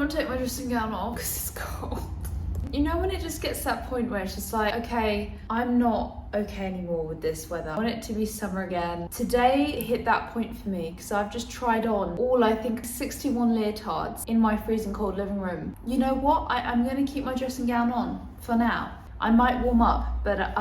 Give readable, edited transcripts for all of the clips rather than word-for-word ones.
Take my dressing gown off because it's cold. You know when it just gets to that point where it's just like, okay, I'm not okay anymore with this weather. I want it to be summer again. Today hit that point for me because I've just tried on all, I think, 61 leotards in my freezing cold living room. You know what? I'm going to keep my dressing gown on for now. I might warm up, but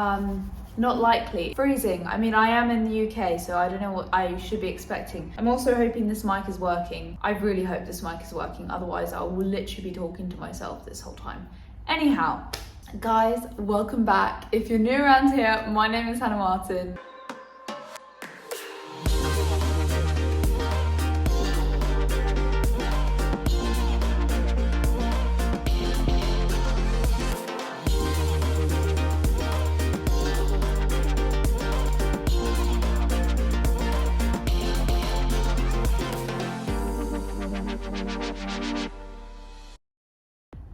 not likely. Freezing. I mean, I am in the UK, so I don't know what I should be expecting. I'm also hoping this mic is working. I really hope this mic is working, otherwise I will literally be talking to myself this whole time. Anyhow, guys, welcome back. If you're new around here, my name is Hannah Martin.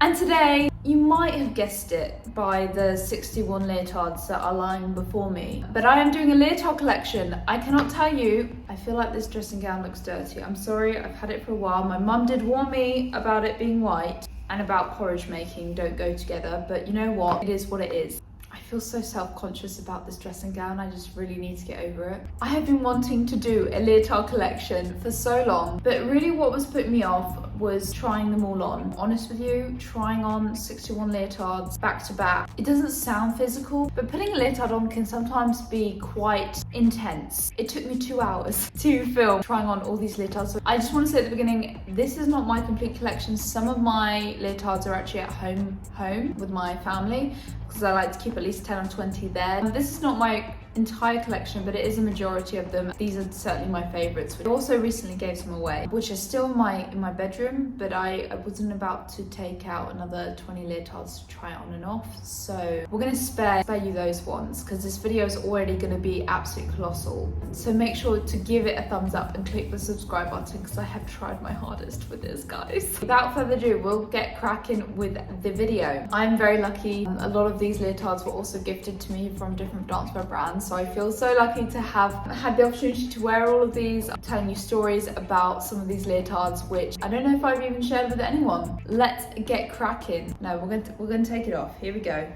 And today, you might have guessed it by the 61 leotards that are lying before me, but I am doing a leotard collection. I cannot tell you, I feel like this dressing gown looks dirty. I'm sorry, I've had it for a while. My mum did warn me about it being white and about porridge making don't go together, but you know what? It is what it is. I feel so self-conscious about this dressing gown. I just really need to get over it. I have been wanting to do a leotard collection for so long, but really what was putting me off was trying them all on. Honest with you, trying on 61 leotards back to back, it doesn't sound physical, but putting a leotard on can sometimes be quite intense. It took me 2 hours to film trying on all these leotards. So I just want to say at the beginning, this is not my complete collection. Some of my leotards are actually at home with my family, because I like to keep at least 10 or 20 there. This is not my entire collection, but it is a majority of them. These are certainly my favorites. I also recently gave some away, which are still in my bedroom, but I wasn't about to take out another 20 leotards to try on and off. So we're gonna spare you those ones because this video is already gonna be absolutely colossal. So make sure to give it a thumbs up and click the subscribe button because I have tried my hardest with this, guys. Without further ado, we'll get cracking with the video. I'm very lucky. A lot of these leotards were also gifted to me from different dancewear brands. So I feel so lucky to have had the opportunity to wear all of these. I'm telling you stories about some of these leotards, which I don't know if I've even shared with anyone. Let's get cracking. No, we're gonna take it off. Here we go.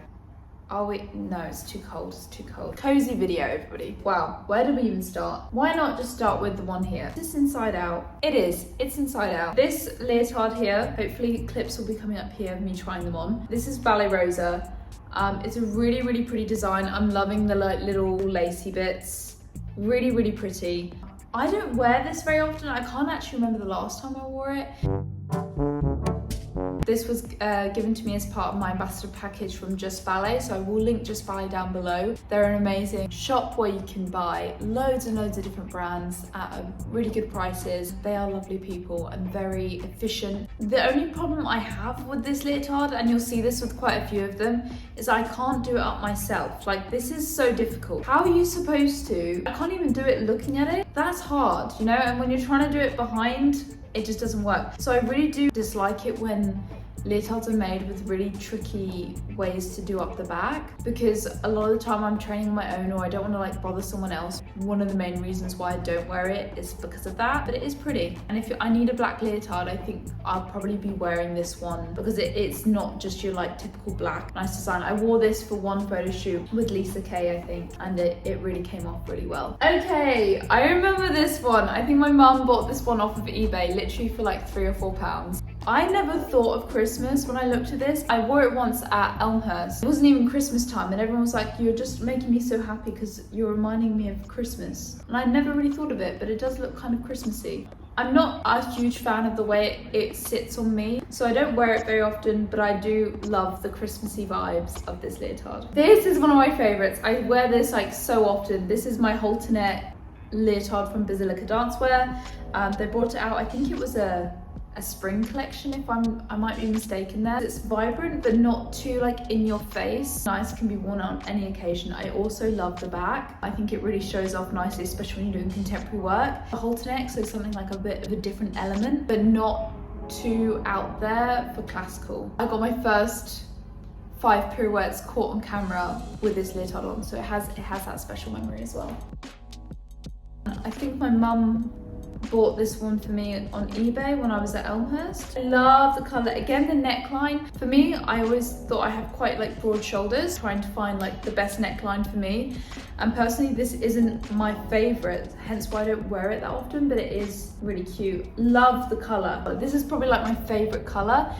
Are we? No, it's too cold. It's too cold. Cozy video, everybody. Wow, where do we even start? Why not just start with the one here? Is this inside out? It is. It's inside out. This leotard here, hopefully clips will be coming up here of me trying them on. This is Ballet Rosa. It's a really, really pretty design. I'm loving the little lacy bits. Really, really pretty. I don't wear this very often. I can't actually remember the last time I wore it. This was given to me as part of my ambassador package from Just Ballet, so I will link Just Ballet down below. They're an amazing shop where you can buy loads and loads of different brands at really good prices. They are lovely people and very efficient. The only problem I have with this leotard, and you'll see this with quite a few of them, is I can't do it up myself. Like, this is so difficult. How are you supposed to? I can't even do it looking at it. That's hard, you know? And when you're trying to do it behind, it just doesn't work. So I really do dislike it when leotards are made with really tricky ways to do up the back, because a lot of the time I'm training on my own or I don't want to like bother someone else. One of the main reasons why I don't wear it is because of that, but it is pretty. And if I need a black leotard, I think I'll probably be wearing this one because it's not just your like typical black. Nice design. I wore this for one photo shoot with Lisa Kay, I think, and it really came off really well. Okay, I remember this one. I think my mum bought this one off of eBay literally for like £3 or £4. I never thought of Christmas when I looked at this. I wore it once at Elmhurst. It wasn't even Christmas time and everyone was like, you're just making me so happy because you're reminding me of Christmas. And I never really thought of it, but it does look kind of Christmassy. I'm not a huge fan of the way it sits on me, so I don't wear it very often, but I do love the Christmassy vibes of this leotard. This is one of my favorites. I wear this like so often. This is my halter leotard from Basilica Dancewear. They brought it out, I think it was a spring collection, if I might be mistaken there. It's vibrant but not too like in your face. Nice, can be worn on any occasion. I also love the back. I think it really shows off nicely, especially when you're doing contemporary work. The halter neck, so something like a bit of a different element, but not too out there for classical. I got my first 5 pirouettes caught on camera with this leotard on, so it has that special memory as well. I think my mum bought this one for me on eBay when I was at Elmhurst. I love the colour. Again, the neckline. For me, I always thought I have quite like broad shoulders, trying to find like the best neckline for me. And personally, this isn't my favourite, hence why I don't wear it that often, but it is really cute. Love the colour. This is probably like my favourite colour.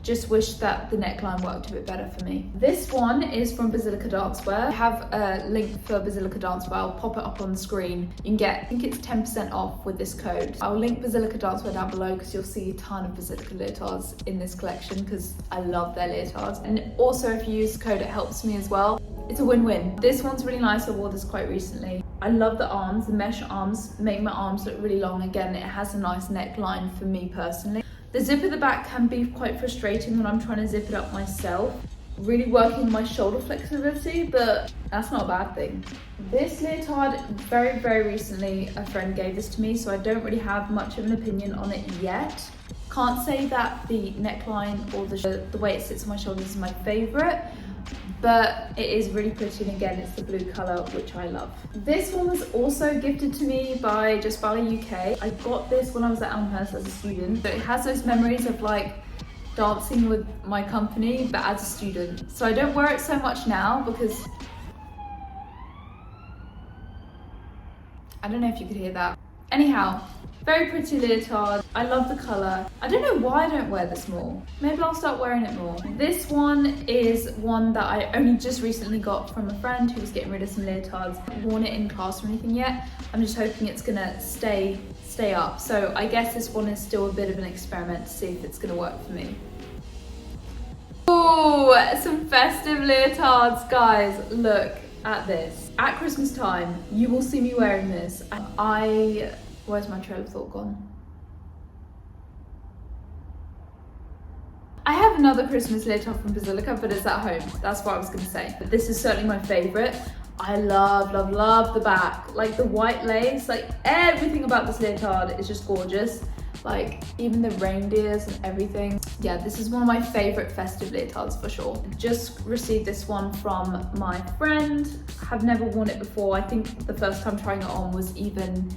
Just wish that the neckline worked a bit better for me. This one is from Basilica Dancewear. I have a link for Basilica Dancewear. I'll pop it up on the screen. You can get, I think it's 10% off with this code. I'll link Basilica Dancewear down below because you'll see a ton of Basilica leotards in this collection because I love their leotards. And also if you use the code, it helps me as well. It's a win-win. This one's really nice. I wore this quite recently. I love the arms. The mesh arms make my arms look really long. Again, it has a nice neckline for me personally. The zip at the back can be quite frustrating when I'm trying to zip it up myself. Really working my shoulder flexibility, but that's not a bad thing. This leotard, very, very recently, a friend gave this to me, so I don't really have much of an opinion on it yet. Can't say that the neckline or the way it sits on my shoulders is my favorite, but it is really pretty, and again, it's the blue color, which I love. This one was also gifted to me by Just Ballet UK. I got this when I was at Elmhurst as a student. So it has those memories of like dancing with my company, but as a student. So I don't wear it so much now because I don't know if you could hear that. Anyhow, very pretty leotard. I love the colour. I don't know why I don't wear this more. Maybe I'll start wearing it more. This one is one that I only just recently got from a friend who was getting rid of some leotards. I haven't worn it in class or anything yet. I'm just hoping it's gonna stay up. So I guess this one is still a bit of an experiment to see if it's gonna work for me. Oh, some festive leotards, guys. Look at this. At Christmas time, you will see me wearing this. Where's my trail of thought gone? I have another Christmas leotard from Basilica, but it's at home. That's what I was gonna say. But this is certainly my favorite. I love, love, love the back. Like the white lace, like everything about this leotard is just gorgeous. Like even the reindeers and everything. Yeah, this is one of my favorite festive leotards for sure. Just received this one from my friend. Have never worn it before. I think the first time trying it on was even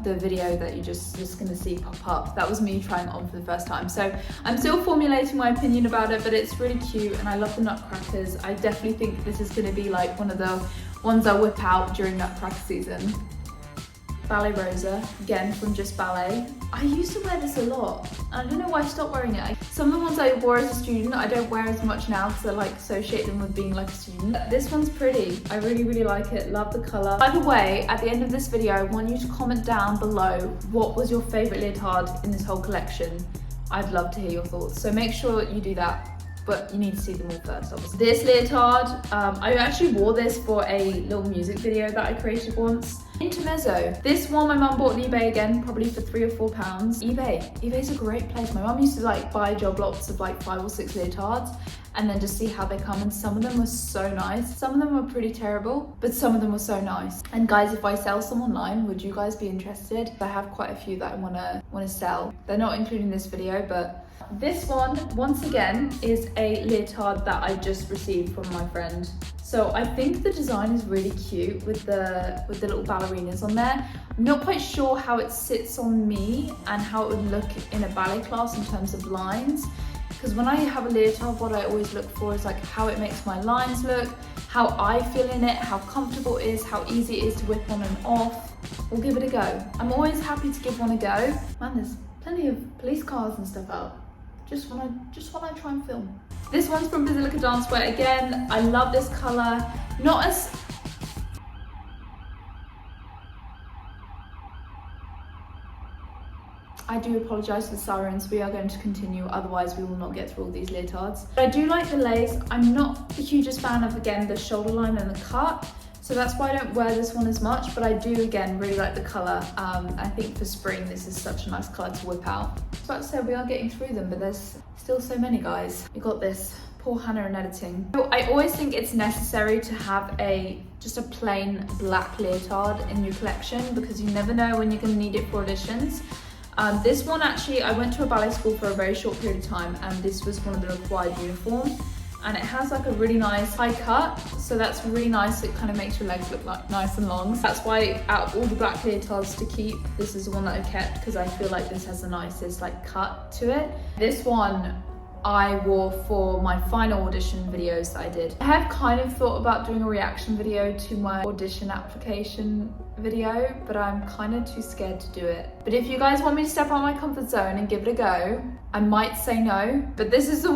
the video that you're just gonna see pop up. That was me trying it on for the first time. So I'm still formulating my opinion about it, but it's really cute and I love the nutcrackers. I definitely think this is gonna be like one of the ones I whip out during nutcracker season. Ballet Rosa, again from Just Ballet. I used to wear this a lot. I don't know why I stopped wearing it. Some of the ones I wore as a student, I don't wear as much now because I like associate them with being like a student. This one's pretty. I really, really like it. Love the color. By the way, at the end of this video, I want you to comment down below what was your favorite leotard in this whole collection. I'd love to hear your thoughts. So make sure you do that, but you need to see them all first, obviously. This leotard, I actually wore this for a little music video that I created once. Intermezzo. This one my mum bought on eBay again, probably for £3 or £4. eBay's a great place. My mum used to like buy job lots of like 5 or 6 leotards and then just see how they come, and some of them were so nice. Some of them were pretty terrible, but some of them were so nice. And guys, if I sell some online, would you guys be interested? I have quite a few that I wanna sell. They're not included in this video, but this one, once again, is a leotard that I just received from my friend. So I think the design is really cute with the little ballerinas on there. I'm not quite sure how it sits on me and how it would look in a ballet class in terms of lines. Because when I have a leotard, what I always look for is like how it makes my lines look, how I feel in it, how comfortable it is, how easy it is to whip on and off. We'll give it a go. I'm always happy to give one a go. Man, there's plenty of police cars and stuff out. Just when I try and film. This one's from Basilica Dancewear again. I love this colour. Not as... I do apologise for the sirens. We are going to continue, otherwise we will not get through all these leotards. But I do like the lace. I'm not the hugest fan of, again, the shoulder line and the cut. So that's why I don't wear this one as much, but I do, again, really like the colour. I think for spring, this is such a nice colour to whip out. I was about to say, we are getting through them, but there's still so many, guys. We got this. Poor Hannah in editing. So I always think it's necessary to have just a plain black leotard in your collection, because you never know when you're going to need it for auditions. This one, actually, I went to a ballet school for a very short period of time, and this was one of the required uniform. And it has like a really nice high cut, so that's really nice. It kind of makes your legs look like nice and long. So that's why out of all the black leotards to keep, this is the one that I kept, because I feel like this has the nicest like cut to it. This one I wore for my final audition videos that I did. I have kind of thought about doing a reaction video to my audition application video, but I'm kind of too scared to do it. But if you guys want me to step out of my comfort zone and give it a go, I might say no, but this is the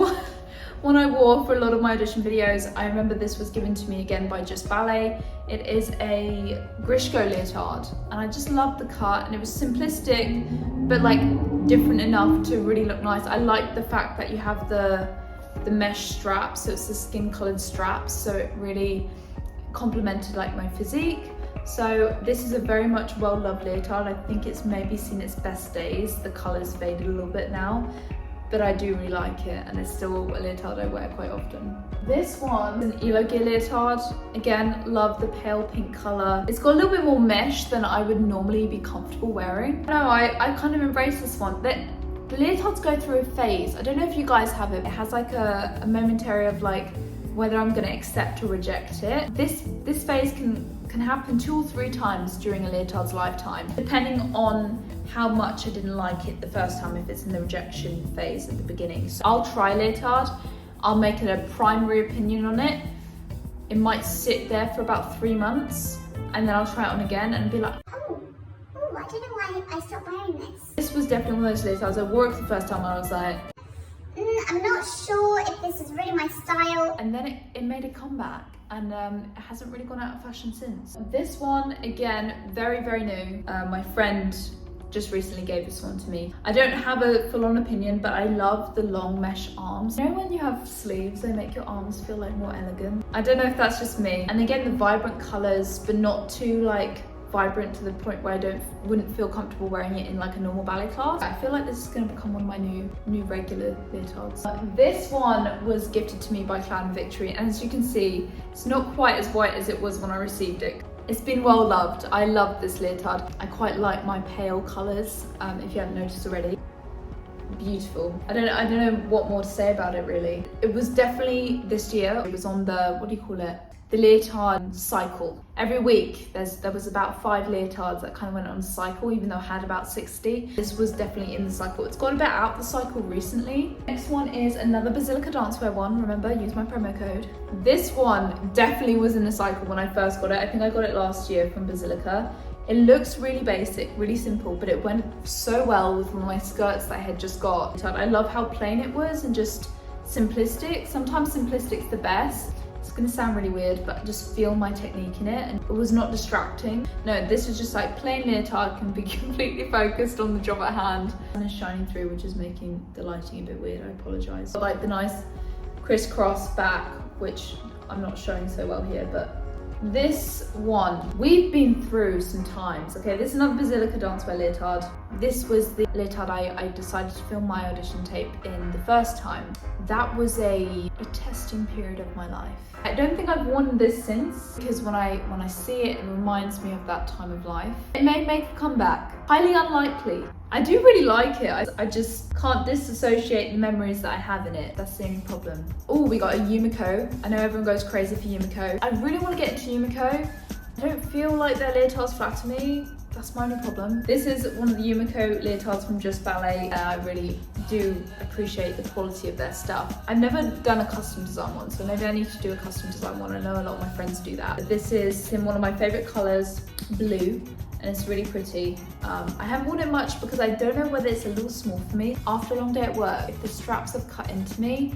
one I wore for a lot of my audition videos. I remember this was given to me again by Just Ballet. It is a Grishko leotard, and I just loved the cut, and it was simplistic, but like different enough to really look nice. I like the fact that you have the mesh straps, so it's the skin colored straps, so it really complemented like my physique. So this is a very much well-loved leotard. I think it's maybe seen its best days. The color's faded a little bit now, but I do really like it, and it's still a leotard I wear quite often. This one is an Elo Gear leotard. Again, love the pale pink color. It's got a little bit more mesh than I would normally be comfortable wearing. No, I kind of embrace this one. The leotards go through a phase. I don't know if you guys have it. It has like a momentary of like whether I'm gonna accept or reject it. This phase can happen 2 or 3 times during a leotard's lifetime, depending on how much I didn't like it the first time, if it's in the rejection phase at the beginning. So I'll try leotard, I'll make it a primary opinion on it. It might sit there for about 3 months, and then I'll try it on again and be like, oh, I don't know why I stopped wearing this. This was definitely one of those leotards. I wore it for the first time and I was like, I'm not sure if this is really my style. And then it made a comeback, and it hasn't really gone out of fashion since. This one, again, very, very new. My friend just recently gave this one to me. I don't have a full-on opinion, but I love the long mesh arms. You know when you have sleeves, they make your arms feel like more elegant? I don't know if that's just me. And again, the vibrant colors, but not too like vibrant to the point where I wouldn't feel comfortable wearing it in like a normal ballet class. I feel like this is going to become one of my new regular leotards. This one was gifted to me by Cloud & Victory, and as you can see, it's not quite as white as it was when I received it. It's been well loved. I love this leotard. I quite like my pale colors, if you haven't noticed already. Beautiful. I don't know what more to say about it really. It was definitely this year. It was on the, what do you call it? The leotard cycle. Every week there was about 5 leotards that kind of went on a cycle, even though I had about 60. This was definitely in the cycle. It's got a bit out the cycle recently. Next one is another Basilica Dancewear one. Remember, use my promo code. This one definitely was in the cycle when I first got it. I think I got it last year from Basilica. It looks really basic, really simple, but it went so well with one of my skirts that I had just got. I love how plain it was and just simplistic. Sometimes simplistic's the best. It's gonna sound really weird, but just feel my technique in it, and it was not distracting. No, this is just like plain leotard, can be completely focused on the job at hand. And it's shining through, which is making the lighting a bit weird, I apologize. I like the nice crisscross back, which I'm not showing so well here, but this one, we've been through some times. Okay, this is another Basilica Dancewear leotard. This was the leotard I decided to film my audition tape in the first time. That was a testing period of my life. I don't think I've worn this since, because when I see it, it reminds me of that time of life. It may make a comeback. Highly unlikely. I do really like it. I just can't disassociate the memories that I have in it. That's the only problem. Oh, we got a Yumiko. I know everyone goes crazy for Yumiko. I really want to get into Yumiko. I don't feel like their leotards flatter me. That's my only problem. This is one of the Yumiko leotards from Just Ballet, and I really do appreciate the quality of their stuff. I've never done a custom design one, so maybe I need to do a custom design one. I know a lot of my friends do that. But this is in one of my favorite colors, blue, and it's really pretty. I haven't worn it much because I don't know whether it's a little small for me. After a long day at work, if the straps have cut into me,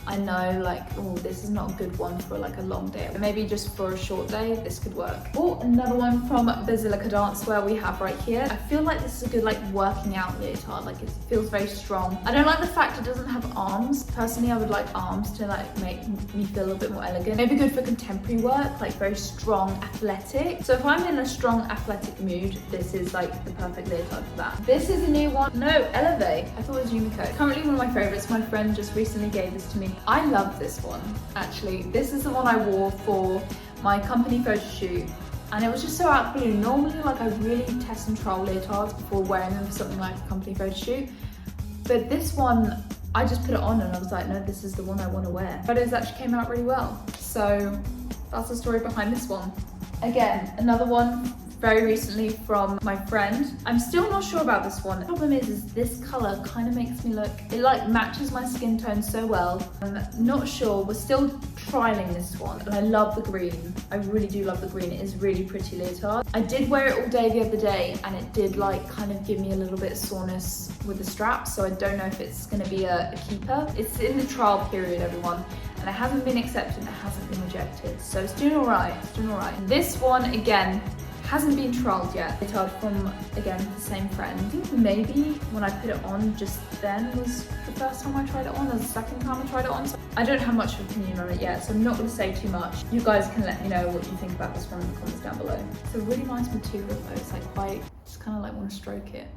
I know like, oh, this is not a good one for like a long day. Maybe just for a short day, this could work. Oh, another one from Basilica Dancewear we have right here. I feel like this is a good like working out leotard. Like it feels very strong. I don't like the fact it doesn't have arms. Personally, I would like arms to like make me feel a little bit more elegant. Maybe good for contemporary work, like very strong, athletic. So if I'm in a strong athletic mood, this is like the perfect leotard for that. This is a new one. No, Elevate. I thought it was Unico. Currently one of my favorites. My friend just recently gave this to me. I love this one, actually. This is the one I wore for my company photo shoot. And it was just so out of the blue. Normally, like I really test and trial leotards before wearing them for something like a company photo shoot. But this one, I just put it on and I was like, no, this is the one I want to wear. Photos actually came out really well. So that's the story behind this one. Again, another one very recently from my friend. I'm still not sure about this one. The problem is this color kind of makes me look, it like matches my skin tone so well. I'm not sure, we're still trialing this one. And I love the green. I really do love the green. It is really pretty leotard. I did wear it all day the other day and it did like kind of give me a little bit of soreness with the straps. So I don't know if it's gonna be a keeper. It's in the trial period, everyone. And it hasn't been accepted, it hasn't been rejected. So it's doing all right, it's doing all right. This one, again, hasn't been trialed yet. Leotard from, again, the same friend. I think maybe when I put it on just then was the first time I tried it on, or the second time I tried it on. So I don't have much of an opinion on it yet, so I'm not gonna say too much. You guys can let me know what you think about this one in the comments down below. It's a really nice material though. It's like quite, just kind of like want to stroke it.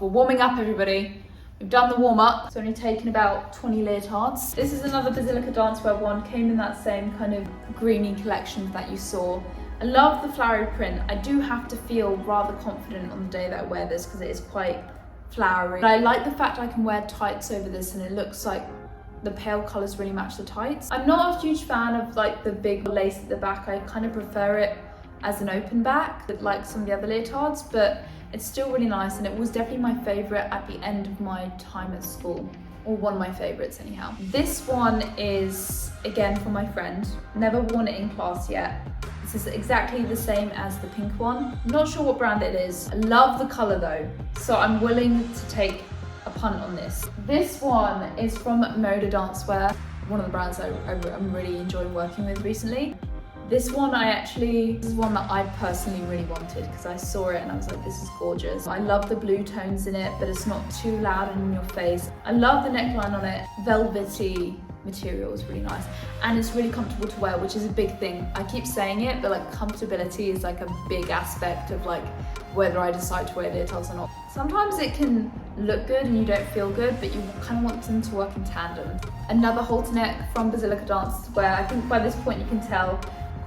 We're warming up, everybody. We've done the warm up. It's only taken about 20 leotards. This is another Basilica Dancewear one. Came in that same kind of greeny collection that you saw. I love the flowery print. I do have to feel rather confident on the day that I wear this because it is quite flowery. But I like the fact I can wear tights over this and it looks like the pale colours really match the tights. I'm not a huge fan of like the big lace at the back. I kind of prefer it as an open back, like some of the other leotards, but it's still really nice and it was definitely my favourite at the end of my time at school. Or one of my favourites anyhow. This one is, again, from my friend. Never worn it in class yet. This is exactly the same as the pink one. Not sure what brand it is. I love the colour though, so I'm willing to take a punt on this. This one is from Moda Dancewear, one of the brands I'm really enjoying working with recently. This is one that I personally really wanted because I saw it and I was like, this is gorgeous. I love the blue tones in it, but it's not too loud and in your face. I love the neckline on it. Velvety material is really nice and it's really comfortable to wear, which is a big thing. I keep saying it, but like comfortability is like a big aspect of like whether I decide to wear leotards or not. Sometimes it can look good and you don't feel good, but you kind of want them to work in tandem. Another halter neck from Basilica Dancewear. I think by this point you can tell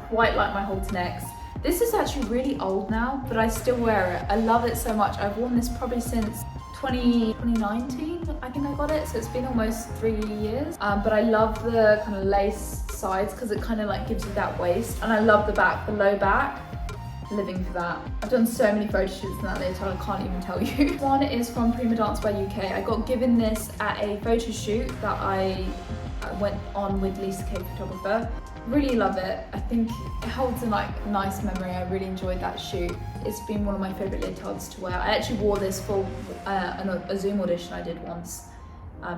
quite like my halter necks. This is actually really old now, but I still wear it. I love it so much. I've worn this probably since 2019, I think I got it, so it's been almost 3 years. But I love the kind of lace sides because it kind of like gives you that waist, and I love the back, the low back. Living for that. I've done so many photo shoots in that leotard, I can't even tell you. This one is from Prima Dancewear UK. I got given this at a photo shoot that I went on with Lisa K photographer. Really love it. I think it holds a like nice memory. I really enjoyed that shoot. It's been one of my favourite leotards to wear. I actually wore this for a Zoom audition I did once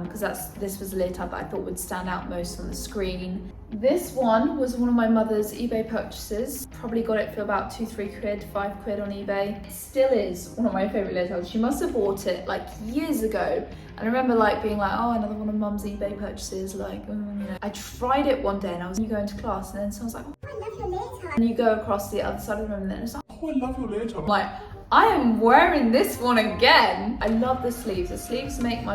because this was a leotard that I thought would stand out most on the screen. This one was one of my mother's eBay purchases. Probably got it for about 2-3 quid, 5 quid on eBay. It still is one of my favourite leotards. She must have bought it like years ago. And I remember like being like, oh, another one of mum's eBay purchases, like, you know. I tried it one day and you go into class and then someone's like, oh, I love your leotard. And you go across the other side of the room and then it's like, oh, I love your leotard. I'm like, I am wearing this one again. I love the sleeves. The sleeves make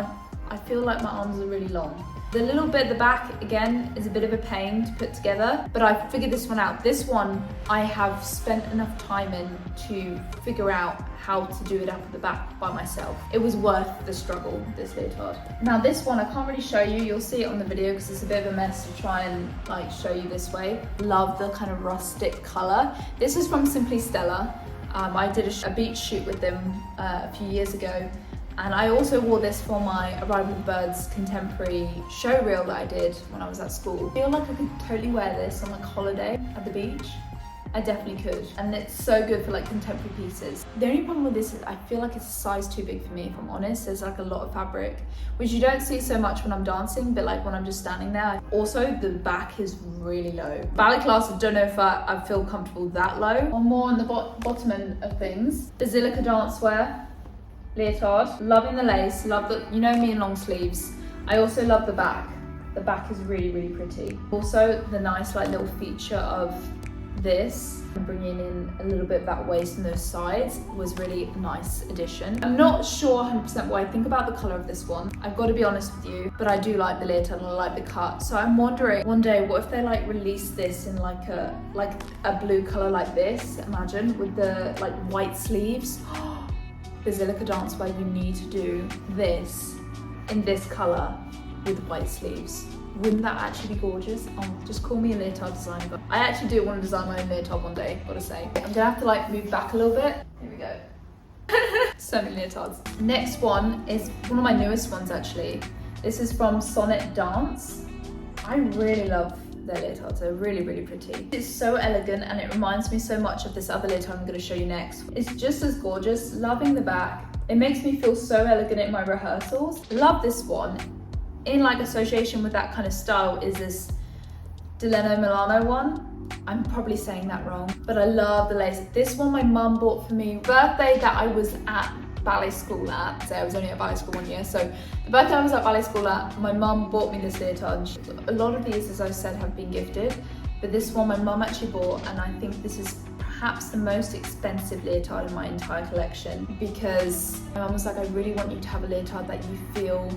I feel like my arms are really long. The little bit at the back, again, is a bit of a pain to put together, but I figured this one out. This one, I have spent enough time in to figure out how to do it up at the back by myself. It was worth the struggle, this leotard. Now this one, I can't really show you. You'll see it on the video because it's a bit of a mess to try and like show you this way. Love the kind of rustic color. This is from Simply Stella. I did a beach shoot with them a few years ago. And I also wore this for my Arrival of the Birds contemporary show reel that I did when I was at school. I feel like I could totally wear this on like holiday at the beach. I definitely could. And it's so good for like contemporary pieces. The only problem with this is I feel like it's a size too big for me, if I'm honest. There's like a lot of fabric, which you don't see so much when I'm dancing, but like when I'm just standing there. Also, the back is really low. Ballet class, I don't know if I feel comfortable that low. One more on the bottom end of things. Basilica Dancewear, Leotard. Loving the lace, love the, you know me in long sleeves. I also love the back. The back is really, really pretty. Also, the nice like little feature of this, and bringing in a little bit of that waist and those sides was really a nice addition. I'm not sure 100% what I think about the color of this one. I've got to be honest with you, but I do like the leotard and I like the cut. So I'm wondering one day, what if they like release this in like a blue color like this, imagine, with the like white sleeves. Basilica Dancewear, you need to do this in this color with white sleeves. Wouldn't that actually be gorgeous? Oh, just call me a leotard designer. I actually do want to design my own leotard one day, gotta say. I'm gonna have to like move back a little bit. Here we go. So many leotards. Next one is one of my newest ones actually. This is from Sonnet Dance. I really love their leotards, they're really, really pretty. It's so elegant and it reminds me so much of this other leotard I'm gonna show you next. It's just as gorgeous, loving the back. It makes me feel so elegant in my rehearsals. Love this one. In like association with that kind of style is this Delano Milano one. I'm probably saying that wrong, but I love the lace. This one my mum bought for me birthday that I was at ballet school at. So I was only at ballet school 1 year. So the birthday I was at ballet school at, my mum bought me this leotard. A lot of these, as I said, have been gifted, but this one my mum actually bought, and I think this is perhaps the most expensive leotard in my entire collection, because my mum was like, I really want you to have a leotard that you feel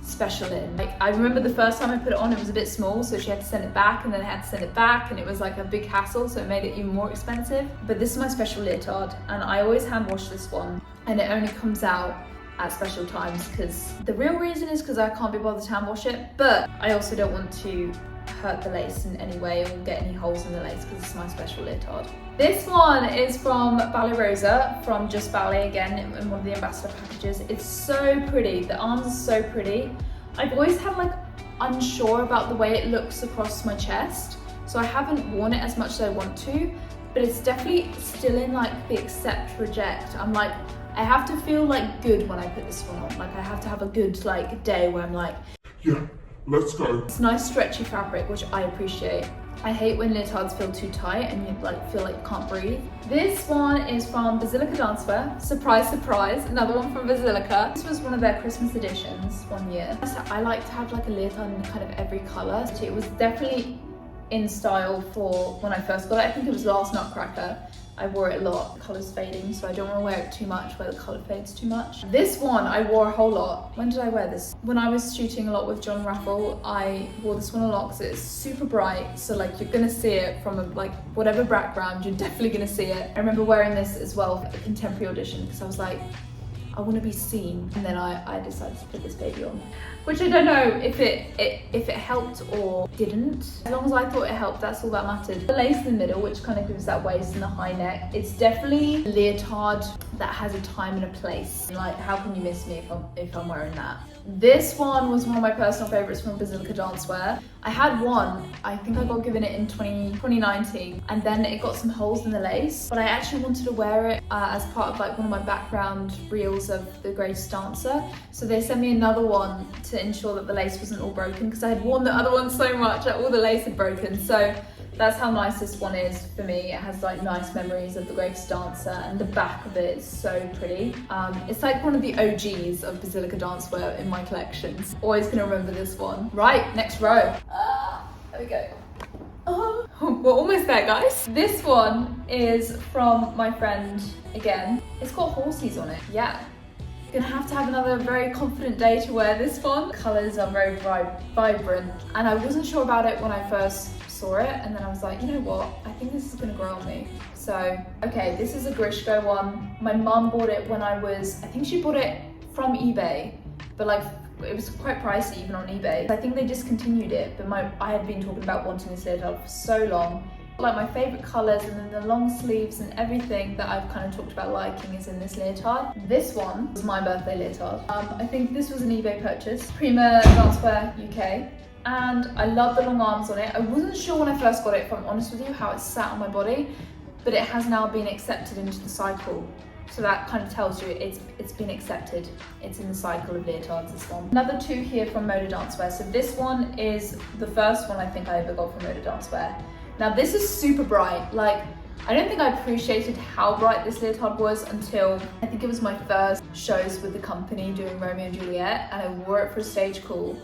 special in. Like, I remember the first time I put it on, it was a bit small, so she had to send it back, and then I had to send it back, and it was like a big hassle, so it made it even more expensive. But this is my special leotard, and I always hand wash this one, and it only comes out at special times, because the real reason is because I can't be bothered to hand wash it, but I also don't want to hurt the lace in any way or get any holes in the lace, because it's my special leotard. This one is from Ballet Rosa, from Just Ballet again, in one of the ambassador packages. It's so pretty, the arms are so pretty. I've always had like unsure about the way it looks across my chest, so I haven't worn it as much as I want to, but it's definitely still in like the accept reject. I'm like, I have to feel like good when I put this one on. Like I have to have a good like day where I'm like, yeah, let's go. It's nice stretchy fabric, which I appreciate. I hate when leotards feel too tight and you like feel like you can't breathe. This one is from Basilica Dancewear. Surprise, surprise, another one from Basilica. This was one of their Christmas editions 1 year. So I like to have like a leotard in kind of every color. So it was definitely in style for when I first got it. I think it was last Nutcracker. I wore it a lot. The colour's fading, so I don't want to wear it too much where the colour fades too much. This one I wore a whole lot. When did I wear this? When I was shooting a lot with John Raffle, I wore this one a lot because it's super bright. So like you're gonna see it from a, like whatever background, you're definitely gonna see it. I remember wearing this as well for the contemporary audition because I was like, I want to be seen, and then I decided to put this baby on, which I don't know if it helped or didn't. As long as I thought it helped, that's all that mattered. The lace in the middle, which kind of gives that waist and the high neck, it's definitely a leotard that has a time and a place. Like, how can you miss me if I'm wearing that? This one was one of my personal favorites from Basilica Dancewear. I had one, I think I got given it in 2019, and then it got some holes in the lace, but I actually wanted to wear it as part of like one of my background reels of The Greatest Dancer. So they sent me another one to ensure that the lace wasn't all broken, because I had worn the other one so much that all the lace had broken. So that's how nice this one is for me. It has like nice memories of The Greatest Dancer, and the back of it is so pretty. It's like one of the OGs of Basilica Dancewear in my collections. Always gonna remember this one. Right, next row. There we go. We're almost there, guys. This one is from my friend again. It's got horsies on it, yeah. Gonna have to have another very confident day to wear this one. Colours are very vibrant, and I wasn't sure about it when I first saw it, and then I was like, you know what, I think this is gonna grow on me. So, okay, this is a Grishko one. My mum bought it when I think she bought it from eBay, but like, it was quite pricey even on eBay. I think they discontinued it, but I had been talking about wanting this leotard for so long. Like my favourite colours, and then the long sleeves and everything that I've kind of talked about liking is in this leotard. This one was my birthday leotard. I think this was an eBay purchase. Prima Dancewear UK. And I love the long arms on it. I wasn't sure when I first got it, if I'm honest with you, how it sat on my body, but it has now been accepted into the cycle. So that kind of tells you it's been accepted. It's in the cycle of leotards, this one. Another two here from Moda Dancewear. So this one is the first one I think I ever got from Moda Dancewear. Now this is super bright. Like, I don't think I appreciated how bright this leotard was until I think it was my first shows with the company doing Romeo and Juliet, and I wore it for a stage call.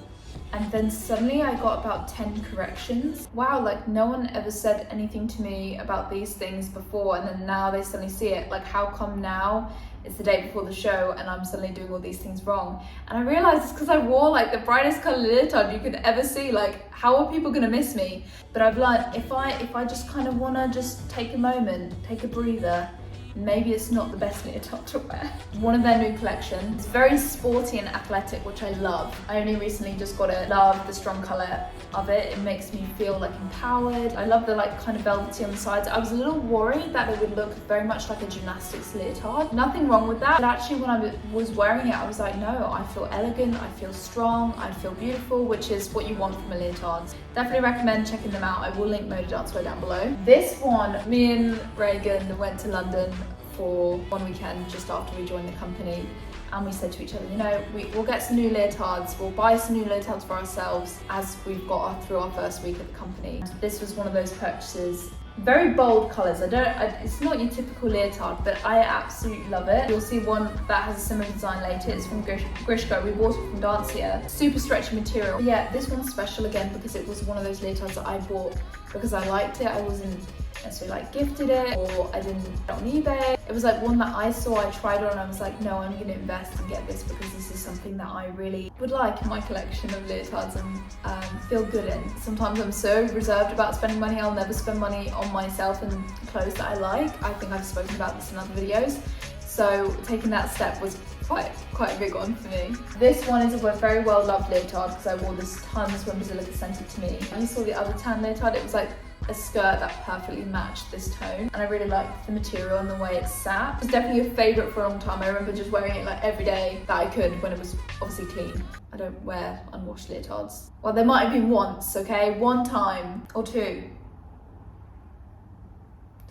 And then suddenly I got about 10 corrections. Wow, like no one ever said anything to me about these things before, and then now they suddenly see it. Like, how come now it's the day before the show and I'm suddenly doing all these things wrong? And I realized it's because I wore like the brightest color leotard you could ever see. Like, how are people gonna miss me? But I've learned if I just kind of wanna just take a moment, take a breather, maybe it's not the best leotard to wear. One of their new collections. It's very sporty and athletic, which I love. I only recently just got it. Love the strong color of it. It makes me feel like empowered. I love the like kind of velvety on the sides. I was a little worried that it would look very much like a gymnastics leotard. Nothing wrong with that. But actually when I was wearing it, I was like, no, I feel elegant, I feel strong, I feel beautiful, which is what you want from a leotard. Definitely recommend checking them out. I will link Moda Dancewear down below. This one, me and Reagan went to London for one weekend just after we joined the company, and we said to each other, you know, we'll get some new leotards, we'll buy some new leotards for ourselves as we've got through our first week at the company. This was one of those purchases. Very bold colours. It's not your typical leotard, but I absolutely love it. You'll see one that has a similar design later. It's from Grishko. We bought it from Dancewear. Super stretchy material. But yeah, this one's special again because it was one of those leotards that I bought because I liked it. I wasn't necessarily like gifted it, or I didn't get it on eBay. It was like one that I saw, I tried on, and I was like, no, I'm going to invest and get this because this is something that I really would like in my collection of leotards and feel good in. Sometimes I'm so reserved about spending money. I'll never spend money on myself and clothes that I like. I think I've spoken about this in other videos. So taking that step was quite a big one for me. This one is a very well loved leotard because I wore this tons when Basilica sent it to me. You saw the other tan leotard, it was like a skirt that perfectly matched this tone, and I really liked the material and the way it sat. It was definitely a favourite for a long time. I remember just wearing it like every day that I could when it was obviously clean. I don't wear unwashed leotards. Well, there might have been once, okay? One time or two.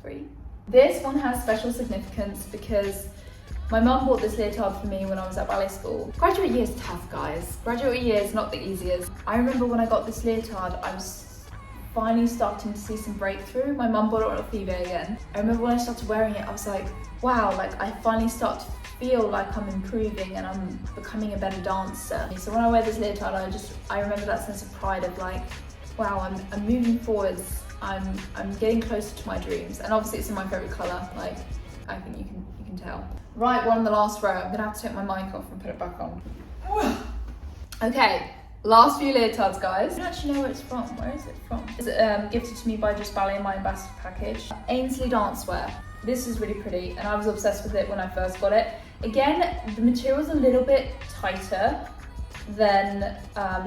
3. This one has special significance because my mum bought this leotard for me when I was at ballet school. Graduate year is tough, guys. Graduate year is not the easiest. I remember when I got this leotard, I was finally starting to see some breakthrough. My mum bought it off eBay again. I remember when I started wearing it, I was like, wow, like I finally start to feel like I'm improving and I'm becoming a better dancer. So when I wear this leotard, I remember that sense of pride of like, wow, I'm moving forwards. I'm getting closer to my dreams. And obviously it's in my favorite color. Like, I think you can tell. Right, one on the last row. I'm gonna have to take my mic off and put it back on. Okay. Last few leotards, guys. I don't actually know where it's from. Where is it from? It's gifted to me by Just Ballet in my ambassador package. Ainsley Dancewear. This is really pretty, and I was obsessed with it when I first got it. Again, the material's a little bit tighter than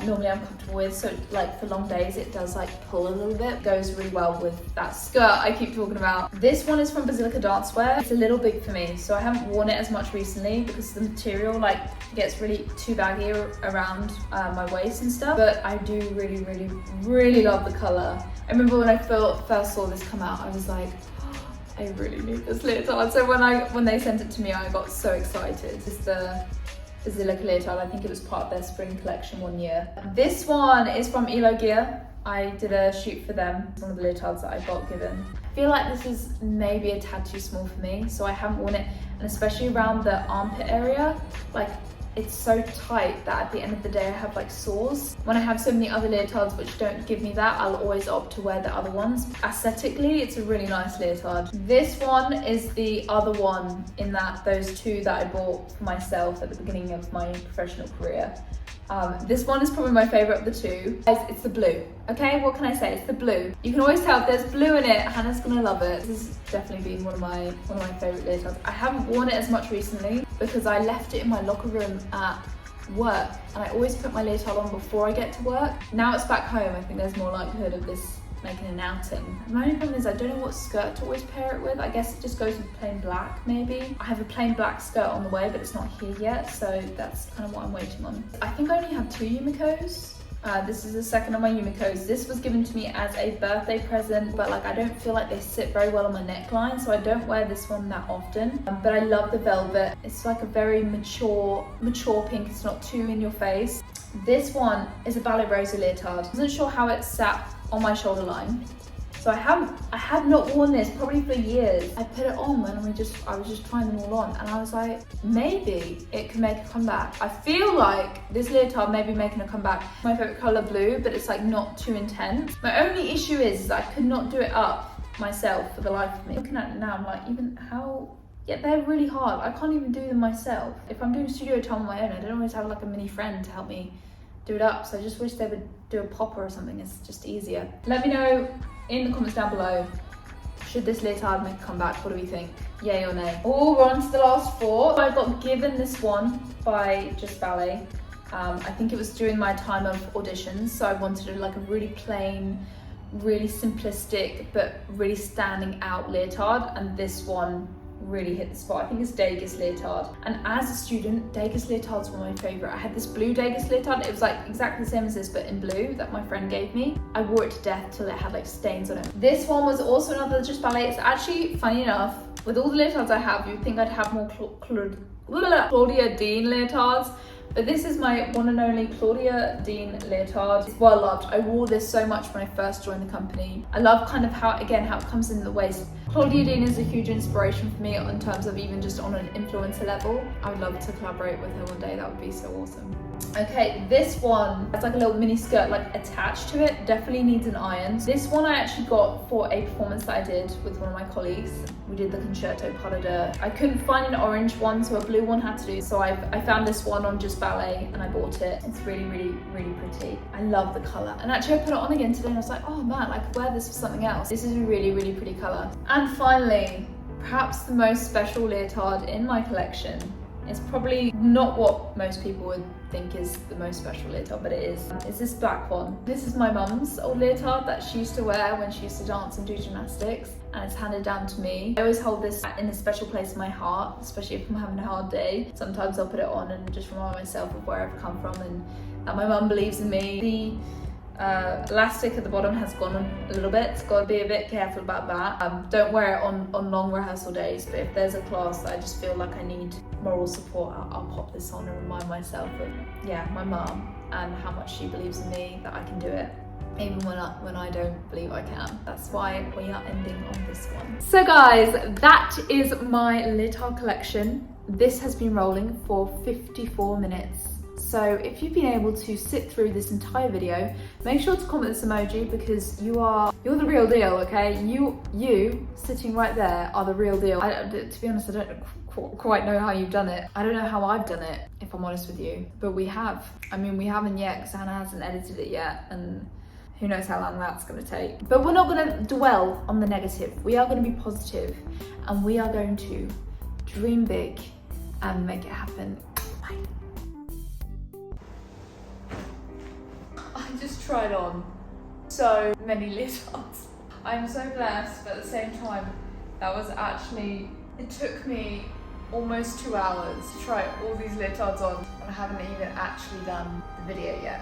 normally I'm comfortable with, so like for long days it does like pull a little bit. It goes really well with that skirt I keep talking about. This one is from Basilica Dancewear. It's a little big for me, so I haven't worn it as much recently because the material like gets really too baggy around my waist and stuff, but I do really love the color. I remember when I first saw this come out, I was like, I really need this leotard. So when they sent it to me, I got so excited. This is the Basilica leotard. I think it was part of their spring collection one year. This one is from Elo Gear. I did a shoot for them. It's one of the leotards that I got given. I feel like this is maybe a tad too small for me, so I haven't worn it, and especially around the armpit area, like it's so tight that at the end of the day I have like sores. When I have so many other leotards which don't give me that, I'll always opt to wear the other ones. Aesthetically, it's a really nice leotard. This one is the other one in those two that I bought for myself at the beginning of my professional career. This one is probably my favourite of the two. It's the blue. Okay, what can I say? It's the blue. You can always tell if there's blue in it, Hannah's gonna love it. This has definitely been one of my favourite leotards. I haven't worn it as much recently because I left it in my locker room at work, and I always put my leotard on before I get to work. Now it's back home, I think there's more likelihood of this making an outing. My only problem is I don't know what skirt to always pair it with. I guess it just goes with plain black maybe. I have a plain black skirt on the way, but it's not here yet, so that's kind of what I'm waiting on. I think I only have 2 Yumikos. This is the second of my Yumikos. This was given to me as a birthday present, but like I don't feel like they sit very well on my neckline, so I don't wear this one that often. But I love the velvet. It's like a very mature pink. It's not too in your face. This one is a ballet rose leotard. I wasn't sure how it sat on my shoulder line. So I have not worn this probably for years. I put it on when I was just trying them all on, and I was like, maybe it could make a comeback. I feel like this leotard may be making a comeback. My favorite color, blue, but it's like not too intense. My only issue is I could not do it up myself for the life of me. Looking at it now, I'm like, even how, yeah, they're really hard. I can't even do them myself. If I'm doing studio time on my own, I don't always have like a mini friend to help me do it up. So I just wish they would do a popper or something. It's just easier. Let me know in the comments down below, should this leotard make a comeback? What do we think? Yay or nay? Oh, we're on to the last 4. I got given this one by Just Ballet. I think it was during my time of auditions, so I wanted like a really plain, really simplistic, but really standing out leotard, and this one really hit the spot. I think it's Degas leotard, and as a student, Degas leotards were my favorite. I had this blue Degas leotard. It was like exactly the same as this, but in blue, that my friend gave me. I wore it to death till it had like stains on it. This one was also another Just Ballet. It's actually, funny enough, with all the leotards I have, you'd think I'd have more Claudia Dean leotards, but this is my one and only Claudia Dean leotard. It's well loved. I wore this so much when I first joined the company. I love kind of how it comes in the waist. Claudia Dean is a huge inspiration for me in terms of even just on an influencer level. I would love to collaborate with her one day. That would be so awesome. Okay, this one has like a little mini skirt like attached to it. Definitely needs an iron. This one I actually got for a performance that I did with one of my colleagues. We did the Concerto Pas de. I couldn't find an orange one, so a blue one had to do. So I found this one on Just Ballet and I bought it. It's really, really, really pretty. I love the color. And actually I put it on again today and I was like, oh man, I could wear this for something else. This is a really, really pretty color. And finally, perhaps the most special leotard in my collection. It's probably not what most people would think is the most special leotard, but it is. It's this black one. This is my mum's old leotard that she used to wear when she used to dance and do gymnastics, and it's handed down to me. I always hold this in a special place in my heart, especially if I'm having a hard day. Sometimes I'll put it on and just remind myself of where I've come from and that my mum believes in me. The elastic at the bottom has gone a little bit. It's got to be a bit careful about that. Don't wear it on long rehearsal days, but if there's a class that I just feel like I need moral support, I'll pop this on and remind myself of, yeah, my mum and how much she believes in me, that I can do it even when I don't believe I can. That's why we are ending on this one. So guys, that is my leotard collection. This has been rolling for 54 minutes. So if you've been able to sit through this entire video, make sure to comment this emoji, because you're the real deal, okay? You sitting right there are the real deal. To be honest, I don't quite know how you've done it. I don't know how I've done it, if I'm honest with you, but we have. I mean, we haven't yet because Hannah hasn't edited it yet, and who knows how long that's going to take. But we're not going to dwell on the negative. We are going to be positive, and we are going to dream big and make it happen. Bye. I just tried on so many leotards. I'm so blessed, but at the same time, that was actually, it took me almost 2 hours to try all these leotards on, and I haven't even actually done the video yet.